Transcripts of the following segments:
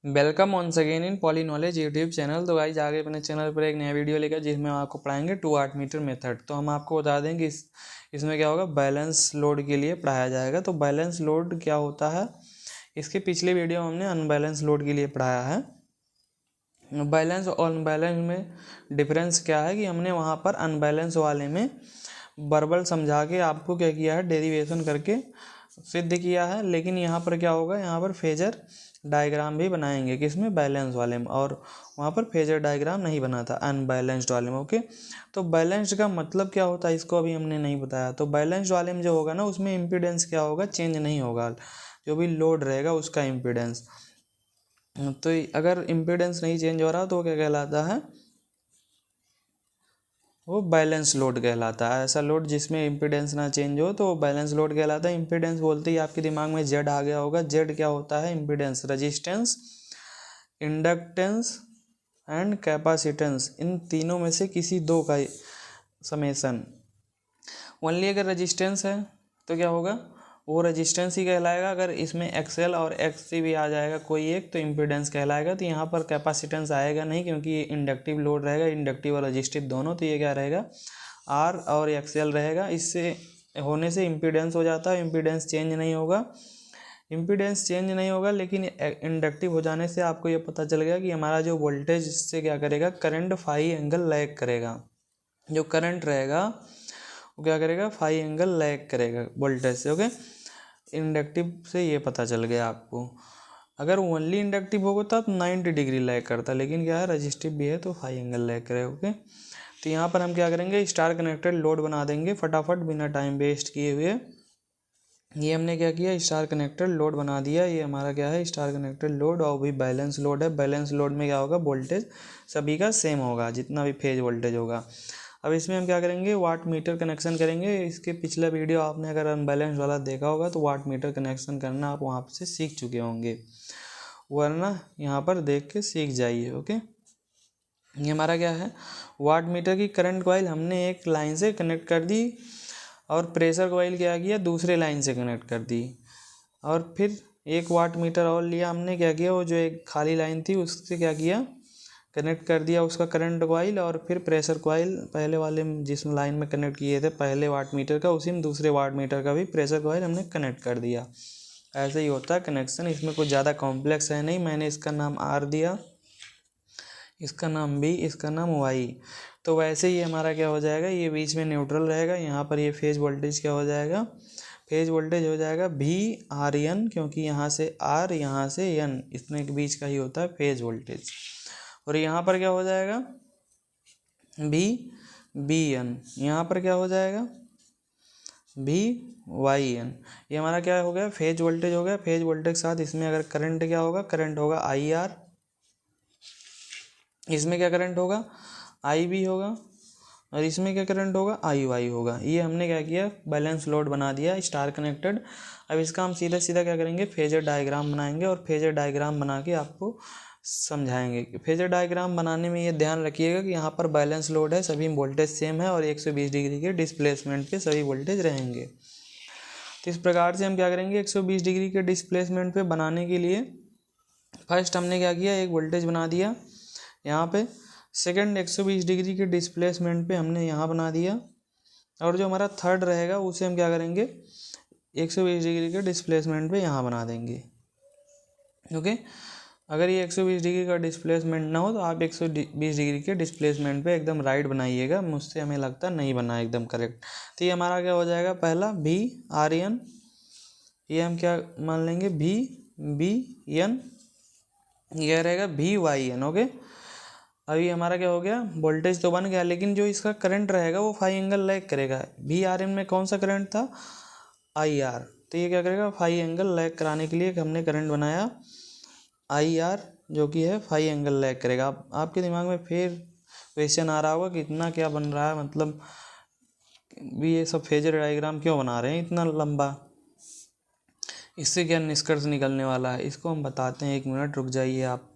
Welcome once again in Poly Knowledge YouTube channel. तो guys आगे अपने चैनल पर एक नया वीडियो लेकर जिसमें हम आपको पढ़ाएंगे 2 वाट मीटर मेथड। तो हम आपको बता दें कि इसमें क्या होगा, बैलेंस लोड के लिए पढ़ाया जाएगा। तो बैलेंस लोड क्या होता है, इसके पिछले वीडियो में हमने अनबैलेंस लोड के लिए पढ़ाया है। बैलेंस और अनबैलेंस में डिफरेंस क्या है कि हमने वहाँ पर अनबैलेंस वाले में वर्बल समझा के आपको क्या किया है, डेरिवेशन करके सिद्ध किया है। लेकिन यहाँ पर क्या होगा, यहाँ पर फेजर डायग्राम भी बनाएंगे किसमें, बैलेंस वाले में। और वहाँ पर फेजर डायग्राम नहीं बना था अनबैलेंस्ड वाले में। ओके, तो बैलेंस्ड का मतलब क्या होता है इसको अभी हमने नहीं बताया। तो बैलेंस्ड वाले में जो होगा ना, उसमें इम्पीडेंस क्या होगा, चेंज नहीं होगा। जो भी लोड रहेगा उसका इम्पीडेंस, तो अगर इम्पीडेंस नहीं चेंज हो रहा तो क्या कहलाता है, वो बैलेंस लोड कहलाता है। ऐसा लोड जिसमें इम्पीडेंस ना चेंज हो तो वो बैलेंस लोड कहलाता है। इम्पीडेंस बोलते ही आपके दिमाग में जेड आ गया होगा। जेड क्या होता है, impedance, resistance, inductance and capacitance, इन तीनों में से किसी दो का समेसन। ओनली अगर रजिस्टेंस है तो क्या होगा, वो रजिस्टेंस ही कहलाएगा। अगर इसमें एक्सएल और एक्ससी भी आ जाएगा कोई एक तो इम्पीडेंस कहलाएगा। तो यहाँ पर कैपेसिटेंस आएगा नहीं, क्योंकि ये इंडक्टिव लोड रहेगा, इंडक्टिव और रजिस्टिव दोनों। तो ये क्या रहेगा, आर और एक्सएल रहेगा। इससे होने से इम्पीडेंस हो जाता है, इम्पीडेंस चेंज नहीं होगा। इम्पीडेंस चेंज नहीं होगा, लेकिन इंडक्टिव हो जाने से आपको ये पता चल गया कि हमारा जो वोल्टेज इससे क्या करेगा, करंट फाई एंगल लैग करेगा। जो करंट रहेगा वो क्या करेगा, फाई एंगल लैग करेगा वोल्टेज से। ओके, इंडक्टिव से ये पता चल गया आपको। अगर ओनली इंडक्टिव होगा तब 90 डिग्री लैग करता, लेकिन क्या है, रजिस्टिव भी है तो फाई एंगल लैग करेगा। ओके, तो यहाँ पर हम क्या करेंगे, स्टार कनेक्टेड लोड बना देंगे फटाफट बिना टाइम वेस्ट किए हुए। ये हमने क्या किया, स्टार कनेक्टेड लोड बना दिया। ये हमारा क्या है, स्टार कनेक्टेड लोड, और भी बैलेंस लोड है। बैलेंस लोड में क्या होगा, वोल्टेज सभी का सेम होगा, जितना भी फेज वोल्टेज होगा। अब इसमें हम क्या करेंगे, वाट मीटर कनेक्शन करेंगे। इसके पिछला वीडियो आपने अगर अनबैलेंस वाला देखा होगा तो वाट मीटर कनेक्शन करना आप वहाँ से सीख चुके होंगे, वरना यहाँ पर देख के सीख जाइए। ओके, ये हमारा क्या है, वाट मीटर की करंट कॉइल हमने एक लाइन से कनेक्ट कर दी, और प्रेशर कॉइल क्या किया, दूसरे लाइन से कनेक्ट कर दी। और फिर एक वाट मीटर और लिया हमने, क्या किया, वो जो एक खाली लाइन थी उससे क्या किया, कनेक्ट कर दिया उसका करंट कॉइल। और फिर प्रेशर कॉइल पहले वाले जिस लाइन में कनेक्ट किए थे पहले वाट मीटर का, उसी में दूसरे वाट मीटर का भी प्रेशर कॉइल हमने कनेक्ट कर दिया। ऐसे ही होता है कनेक्शन, इसमें कुछ ज़्यादा कॉम्प्लेक्स है नहीं। मैंने इसका नाम आर दिया, इसका नाम बी, इसका नाम वाई। तो वैसे ही हमारा क्या हो जाएगा, ये बीच में न्यूट्रल रहेगा। यहाँ पर ये फेज वोल्टेज क्या हो जाएगा, फेज वोल्टेज हो जाएगा भी आर एन, क्योंकि यहाँ से आर यहाँ से एन, इसमें के बीच का ही होता है फेज वोल्टेज। और यहाँ पर क्या हो जाएगा, बी बी एन, यहाँ पर क्या हो जाएगा, भी वाई एन। ये हमारा क्या हो गया, फेज वोल्टेज हो गया। फेज वोल्टेज के साथ इसमें अगर करंट क्या होगा, करंट होगा आई आर। इसमें क्या करंट होगा, आई बी होगा। और इसमें क्या करंट होगा, आई वाई होगा। ये हमने क्या किया, बैलेंस लोड बना दिया स्टार कनेक्टेड। अब इसका हम सीधा सीधा क्या करेंगे, फेजर डायग्राम बनाएंगे, और फेजर डायग्राम बना के आपको समझाएंगे। फेजर डायग्राम बनाने में ये ध्यान रखिएगा कि यहाँ पर बैलेंस लोड है, सभी वोल्टेज सेम है, और 120 डिग्री के डिस्प्लेसमेंट पे सभी वोल्टेज रहेंगे। तो इस प्रकार से हम क्या करेंगे, 120 डिग्री के डिस्प्लेसमेंट पे बनाने के लिए फर्स्ट हमने क्या किया, एक वोल्टेज बना दिया यहाँ पे। सेकंड 120 डिग्री के डिस्प्लेसमेंट पे हमने यहाँ बना दिया, और जो हमारा थर्ड रहेगा उसे हम क्या करेंगे, 120 डिग्री के डिस्प्लेसमेंट पे यहाँ बना देंगे। ओके, अगर ये 120 डिग्री का डिस्प्लेसमेंट ना हो तो आप 120 डिग्री के डिस्प्लेसमेंट पे एकदम राइट बनाइएगा। मुझसे हमें लगता नहीं बना एकदम करेक्ट। तो ये हमारा क्या हो जाएगा, पहला भी आर एन, ये हम क्या मान लेंगे, भी बी एन, यह रहेगा भी वाई एन। ओके, अभी हमारा क्या हो गया, वोल्टेज तो बन गया, लेकिन जो इसका करंट रहेगा वो फाई एंगल लैग करेगा। भी आर एन में कौन सा करंट था, आई आर। तो ये क्या करेगा, फाई एंगल लैग कराने के लिए हमने करंट बनाया आई आर, जो कि है फाई एंगल लैग करेगा। आपके दिमाग में फिर क्वेश्चन आ रहा होगा कि इतना क्या बन रहा है, मतलब भी ये सब फेजर डायग्राम क्यों बना रहे हैं इतना लंबा, इससे क्या निष्कर्ष निकलने वाला है, इसको हम बताते हैं। 1 मिनट रुक जाइए आप।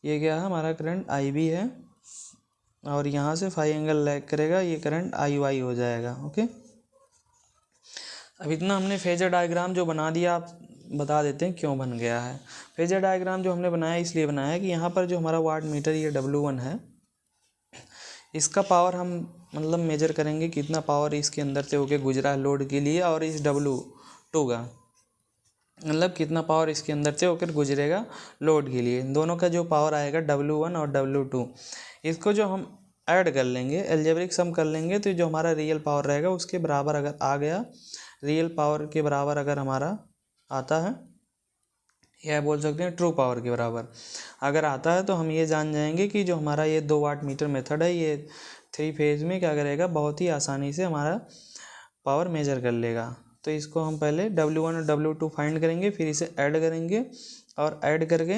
ये क्या है, हमारा करंट आई बी है, और यहाँ से फाई एंगल लैग करेगा, ये करंट आई वाई हो जाएगा। ओके, अब इतना हमने फेजर डायग्राम जो बना दिया, आप बता देते हैं क्यों बन गया है। फेजर डायग्राम जो हमने बनाया इसलिए बनाया है कि यहाँ पर जो हमारा वाट मीटर ये W1 है, इसका पावर हम मतलब मेजर करेंगे कितना पावर इसके अंदर से होके गुजरा है लोड के लिए, और इस W2 का मतलब कितना पावर इसके अंदर से होकर गुजरेगा लोड के लिए। दोनों का जो पावर आएगा W1 और W2, इसको जो हम ऐड कर लेंगे, अलजेब्रिक सम कर लेंगे, तो जो हमारा रियल पावर रहेगा उसके बराबर अगर आ गया, रियल पावर के बराबर अगर हमारा आता है, या बोल सकते हैं ट्रू पावर के बराबर अगर आता है, तो हम ये जान जाएंगे कि जो हमारा ये 2 वाट मीटर मेथड है ये 3 फेज में क्या करेगा, बहुत ही आसानी से हमारा पावर मेजर कर लेगा। तो इसको हम पहले W1 और W2 फाइंड करेंगे, फिर इसे ऐड करेंगे, और ऐड करके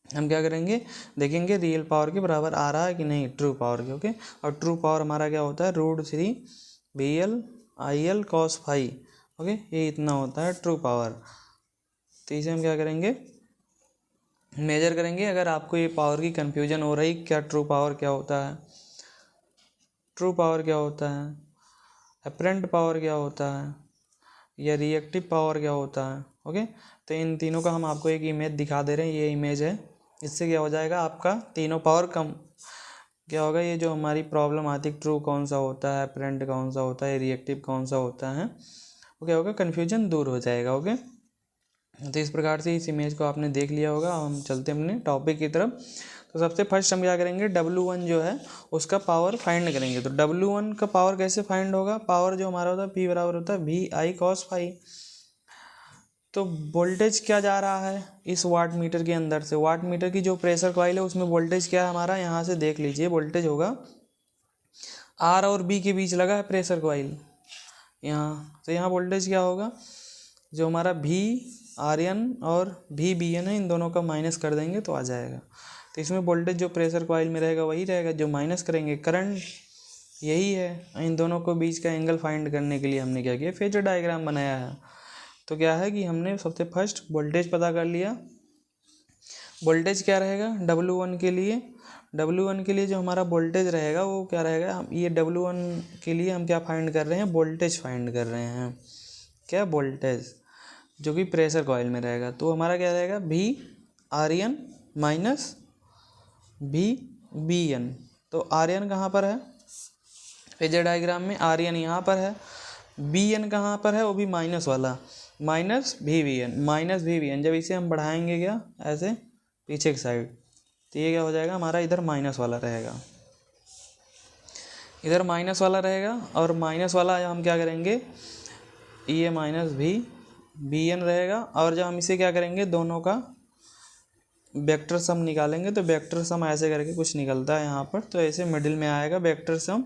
हम क्या करेंगे, देखेंगे रियल पावर के बराबर आ रहा है कि नहीं, ट्रू पावर के। ओके, और ट्रू पावर हमारा क्या होता है, √3 VL/IL cos phi। ओके, ये इतना होता है ट्रू पावर। तो इसे हम क्या करेंगे, मेजर करेंगे। अगर आपको ये पावर की कन्फ्यूजन हो रही क्या ट्रू पावर क्या होता है, ट्रू पावर क्या होता है, अपरेंट पावर क्या होता है, या रिएक्टिव पावर क्या होता है, ओके, तो इन तीनों का हम आपको एक इमेज दिखा दे रहे हैं। ये इमेज है, इससे क्या हो जाएगा, आपका तीनों पावर कम क्या होगा, ये जो हमारी प्रॉब्लम आती है ट्रू कौन सा होता है, अपरेंट कौन सा होता है, रिएक्टिव कौन सा होता है, वो क्या होगा, कन्फ्यूजन दूर हो जाएगा। ओके, तो इस प्रकार से इस इमेज को आपने देख लिया होगा। हम चलते हैं अपने टॉपिक की तरफ। तो सबसे फर्स्ट हम क्या करेंगे, W1 जो है उसका पावर फाइंड करेंगे। तो W1 का पावर कैसे फाइंड होगा, पावर जो हमारा होता है P बराबर होता है VI cos phi। तो वोल्टेज क्या जा रहा है इस वाट मीटर के अंदर से, वाट मीटर की जो प्रेशर कॉइल है उसमें वोल्टेज क्या है हमारा, यहाँ से देख लीजिए, वोल्टेज होगा R और B के बीच लगा है प्रेशर कॉइल यहाँ, तो यहाँ वोल्टेज क्या होगा, जो हमारा VRN और VBN है, इन दोनों का माइनस कर देंगे तो आ जाएगा। तो इसमें वोल्टेज जो प्रेशर कॉइल में रहेगा वही रहेगा, जो माइनस करेंगे करंट यही है। इन दोनों को बीच का एंगल फाइंड करने के लिए हमने क्या किया, फेजर डायग्राम बनाया है। तो क्या है कि हमने सबसे फर्स्ट वोल्टेज पता कर लिया। वोल्टेज क्या रहेगा W1 के लिए, W1 के लिए जो हमारा वोल्टेज रहेगा वो क्या रहेगा, ये W1 के लिए हम क्या फाइंड कर रहे हैं, वोल्टेज फाइंड कर रहे हैं, क्या वोल्टेज जो कि प्रेशर कॉइल में रहेगा। तो हमारा क्या रहेगा VRN माइनस VBN। तो RN कहाँ पर है फेजर डायग्राम में, RN यहाँ पर है, BN कहाँ पर है, वो भी माइनस वाला, माइनस VBN। जब इसे हम बढ़ाएंगे क्या ऐसे पीछे की साइड, तो ये क्या हो जाएगा हमारा, इधर माइनस वाला रहेगा, इधर माइनस वाला रहेगा। और माइनस वाला हम क्या करेंगे, ये माइनस VBN रहेगा। और जब हम इसे क्या करेंगे, दोनों का वेक्टर सम निकालेंगे, तो वेक्टर सम ऐसे करके कुछ निकलता है यहाँ पर, तो ऐसे मिडिल में आएगा वेक्टर सम।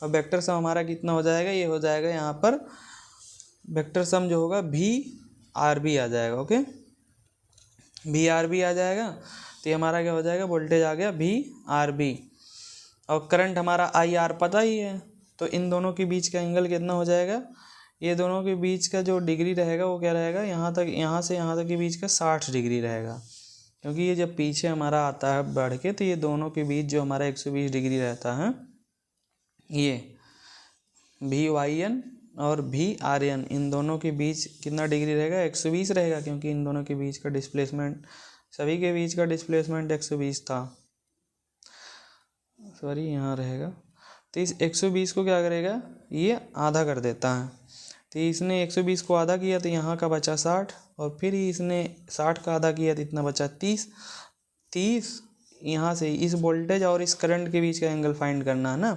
और वेक्टर सम हमारा कितना हो जाएगा, ये हो जाएगा यहाँ पर वेक्टर सम जो होगा VRB आ जाएगा। ओके, VRB आ जाएगा। तो ये हमारा क्या हो जाएगा, वोल्टेज आ गया VRB, और करंट हमारा IR पता ही है। तो इन दोनों के बीच का एंगल कितना हो जाएगा, ये दोनों के बीच का जो डिग्री रहेगा वो क्या रहेगा, यहाँ तक, यहाँ से यहाँ तक के बीच का 60 डिग्री रहेगा, क्योंकि ये जब पीछे हमारा आता है बढ़ के, तो ये दोनों के बीच जो हमारा 120 डिग्री रहता है, ये VYN और VRN, इन दोनों के बीच कितना डिग्री रहेगा, 120 रहेगा, क्योंकि इन दोनों के बीच का डिस्प्लेसमेंट, सभी के बीच का डिस्प्लेसमेंट 120 था, सॉरी यहाँ रहेगा। तो इस 120 को क्या करेगा, ये आधा कर देता है। तो इसने 120 को आधा किया तो यहाँ का बचा 60, और फिर इसने 60 का आधा किया तो इतना बचा 30। यहाँ से इस वोल्टेज और इस करंट के बीच का एंगल फाइंड करना है ना,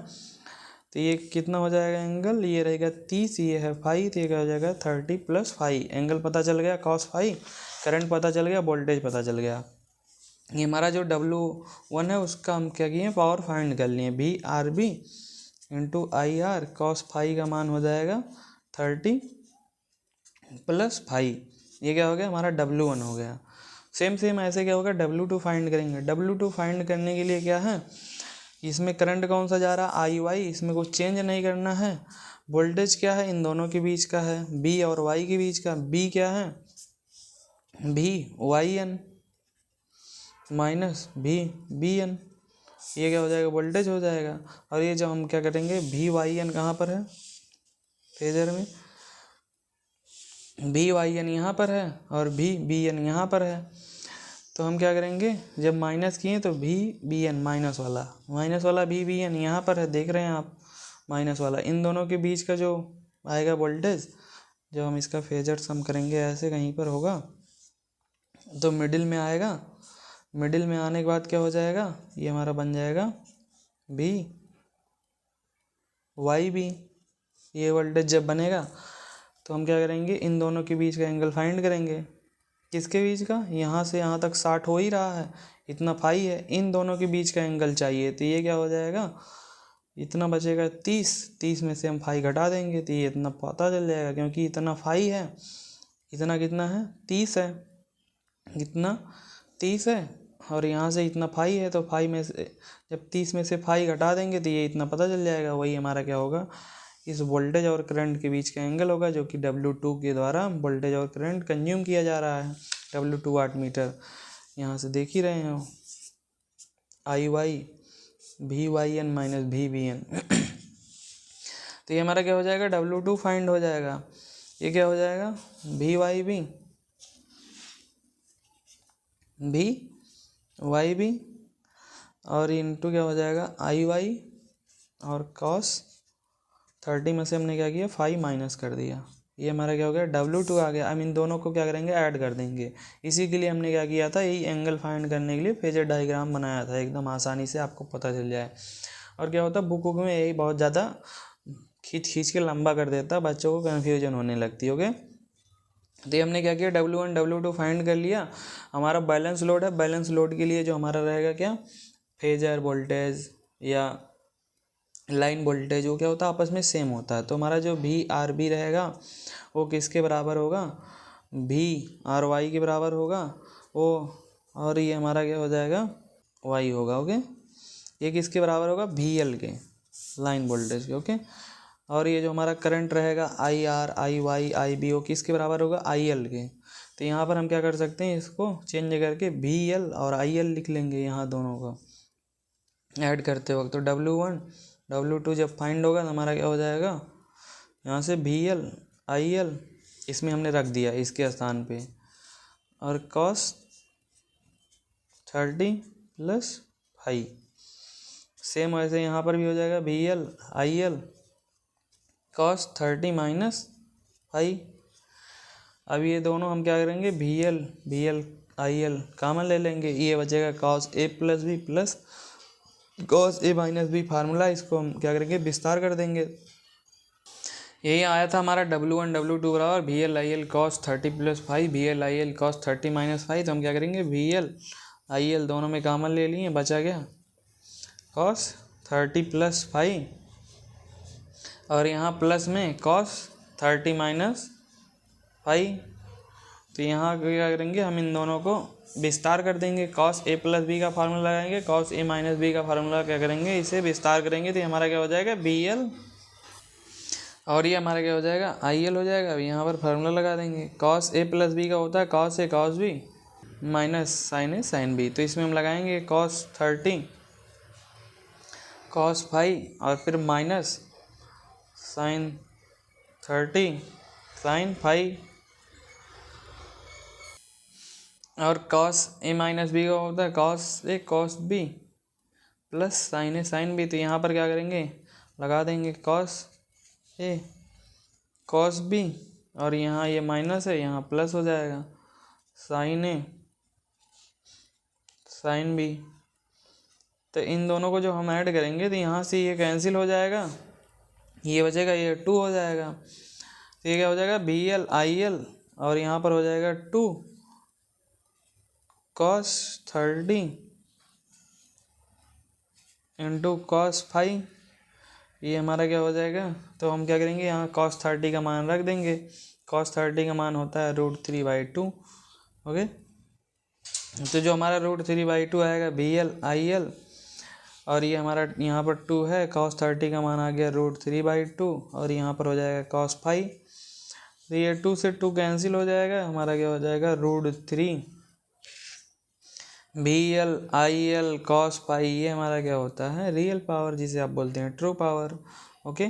तो ये कितना हो जाएगा एंगल, ये रहेगा 30, ये है 5, तो ये क्या हो जाएगा 30 + 5। एंगल पता चल गया cos 5, करंट पता चल गया, वोल्टेज पता चल गया। ये हमारा जो W1 है उसका हम क्या किए, पावर फाइंड कर लिए, VRB × IR cos 5 का मान हो जाएगा 30 + 5। ये क्या हो गया हमारा W1 हो गया। सेम ऐसे क्या होगा, W2 फाइंड करेंगे। W2 फाइंड करने के लिए क्या है, इसमें करंट कौन सा जा रहा है, IY, इसमें कुछ चेंज नहीं करना है। वोल्टेज क्या है, इन दोनों के बीच का है, B और Y के बीच का, B क्या है VYN माइनस VBN, ये क्या हो जाएगा, वोल्टेज हो जाएगा। और ये जब हम क्या करेंगे, VYN कहाँ पर है फेजर में, बी वाई एन यहाँ पर है और भी बी एन यहाँ पर है। तो हम क्या करेंगे, जब माइनस किए तो भी बी एन माइनस वाला भी बी एन यहाँ पर है, देख रहे हैं आप, माइनस वाला। इन दोनों के बीच का जो आएगा वोल्टेज, जब हम इसका फेजर सम करेंगे ऐसे कहीं पर होगा तो मिडिल में आएगा। मिडिल में आने के बाद क्या हो जाएगा, ये हमारा बन जाएगा बी वाई बी। ये वोल्टेज जब बनेगा तो हम क्या करेंगे, इन दोनों के बीच का एंगल फाइंड करेंगे। किसके बीच का, यहाँ से यहाँ तक 60 हो ही रहा है, इतना फाई है, इन दोनों के बीच का एंगल चाहिए। तो ये क्या हो जाएगा, इतना बचेगा 30 में से हम फाई घटा देंगे तो ये इतना पता चल जाएगा, क्योंकि इतना फाई है, इतना कितना है 30 है, इतना 30 है, और यहाँ से इतना फाई है, तो फाई में से जब 30 में से फाई घटा देंगे तो ये इतना पता चल जाएगा। वही हमारा क्या होगा, इस वोल्टेज और करंट के बीच का एंगल होगा, जो कि W2 के द्वारा वोल्टेज और करंट कंज्यूम किया जा रहा है। W2 वाट मीटर, यहाँ से देख ही रहे हो, आई वाई भी वाई एन माइनस भी बी एन। तो ये हमारा क्या हो जाएगा, W2 फाइंड हो जाएगा। ये क्या हो जाएगा, भी वाई बी और इनटू क्या हो जाएगा, आई वाई और कॉस 30 में से हमने क्या किया, 5 माइनस कर दिया। ये हमारा क्या हो गया, W2 आ गया। हम इन दोनों को क्या करेंगे, ऐड कर देंगे। इसी के लिए हमने क्या किया था, यही एंगल फाइंड करने के लिए फेजर डायग्राम बनाया था, एकदम आसानी से आपको पता चल जाए। और क्या होता है, बुक में यही बहुत ज़्यादा खींच के लंबा कर देता, बच्चों को कन्फ्यूजन होने लगती है। ओके, तो ये हमने क्या किया, W1 W2 फाइंड कर लिया। हमारा बैलेंस लोड है, बैलेंस लोड के लिए जो हमारा रहेगा क्या, फेजर वोल्टेज या लाइन वोल्टेज, वो क्या होता है, आपस में सेम होता है। तो हमारा जो भी आर बी रहेगा वो किसके बराबर होगा, भी आर वाई के बराबर होगा वो, और ये हमारा क्या हो जाएगा, वाई होगा। ओके, ये किसके बराबर होगा, भी एल के, लाइन वोल्टेज के। ओके, और ये जो हमारा करंट रहेगा I R I Y I B, वो किसके बराबर होगा, आई एल के। तो यहाँ पर हम क्या कर सकते हैं, इसको चेंज करके भी एल और आई एल लिख लेंगे, यहाँ दोनों को ऐड करते वक्त। तो W1 W2 जब फाइंड होगा तो हमारा क्या हो जाएगा, यहाँ से भी एल आई एल इसमें हमने रख दिया इसके स्थान पे, और cos 30 प्लस 5, सेम वैसे यहाँ पर भी हो जाएगा, भी L I L cos 30 minus 5। अब ये दोनों हम क्या करेंगे, भी एल आई एल कामन ले लेंगे, ये बचेगा cos a plus B plus cos a minus B formula, इसको हम क्या करेंगे, विस्तार कर देंगे। यही आया था हमारा W1 W2 बराबर भी L I L cos 30 plus 5 भी L I L cos 30 minus 5। तो हम क्या करेंगे, भी एल आई एल दोनों में कामन ले लिए, बचा गया cos 30 प्लस 5, और यहाँ प्लस में cos 30 माइनस 5। तो यहाँ क्या करेंगे, हम इन दोनों को विस्तार कर देंगे, cos a प्लस बी का फार्मूला लगाएंगे, cos a माइनस बी का फार्मूला क्या करेंगे, इसे विस्तार करेंगे। तो हमारा क्या हो जाएगा, बी एल, और ये हमारा क्या हो जाएगा, आई एल हो जाएगा। अब यहाँ पर फार्मूला लगा देंगे, cos a प्लस बी का होता है cos a cos b minus sin a sin b। तो इसमें हम लगाएंगे cos 30 cos 5 और फिर माइनस sin 30 sin 5, और cos a माइनस बी का होता है cos a cos b plus sin a sin b। तो यहाँ पर क्या करेंगे, लगा देंगे cos a cos b, और यहाँ ये माइनस है, यहाँ प्लस हो जाएगा sin a sin b। तो इन दोनों को जो हम ऐड करेंगे तो यहाँ से ये कैंसिल हो जाएगा, ये बचेगा, ये 2 हो जाएगा। तो ये क्या हो जाएगा, बी एल आई एल, और यहाँ पर हो जाएगा 2 cos 30 इंटू cos 5। ये हमारा क्या हो जाएगा, तो हम क्या करेंगे, यहाँ cos 30 का मान रख देंगे। cos 30 का मान होता है √3/2। ओके, तो जो हमारा √3/2 आएगा बी एल आई एल, और ये हमारा यहाँ पर 2 है, cos 30 का मान आ गया √3/2, और यहाँ पर हो जाएगा cos 5। तो ये 2 से 2 कैंसिल हो जाएगा, हमारा क्या हो जाएगा √3 B L I L cos 5। ये हमारा क्या होता है, रियल पावर, जिसे आप बोलते हैं ट्रू पावर। ओके,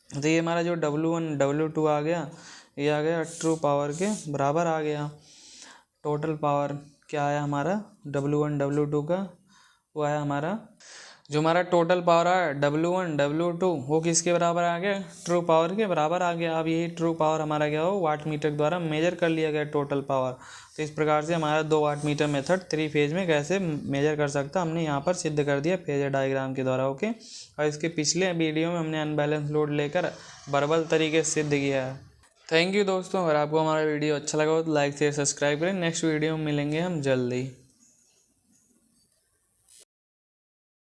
तो ये हमारा जो W1 W2 आ गया, ये आ गया ट्रू पावर के बराबर आ गया। टोटल पावर क्या आया हमारा W1 W2 का, वो आया हमारा जो हमारा टोटल पावर आया W1 W2 वो किसके बराबर आ गया, ट्रू पावर के बराबर आ गया। अब यही ट्रू पावर हमारा क्या हो वाट मीटर द्वारा मेजर कर लिया गया टोटल पावर। तो इस प्रकार से हमारा 2 वाट मीटर मेथड 3 फेज में कैसे मेजर कर सकता हमने यहाँ पर सिद्ध कर दिया फेजर डायग्राम के द्वारा। ओके, और इसके पिछले वीडियो में हमने अनबैलेंस लोड लेकर बर्बल तरीके से सिद्ध किया है। थैंक यू दोस्तों, अगर आपको हमारा वीडियो अच्छा लगा हो तो लाइक शेयर सब्सक्राइब करें। नेक्स्ट वीडियो में मिलेंगे हम जल्दी।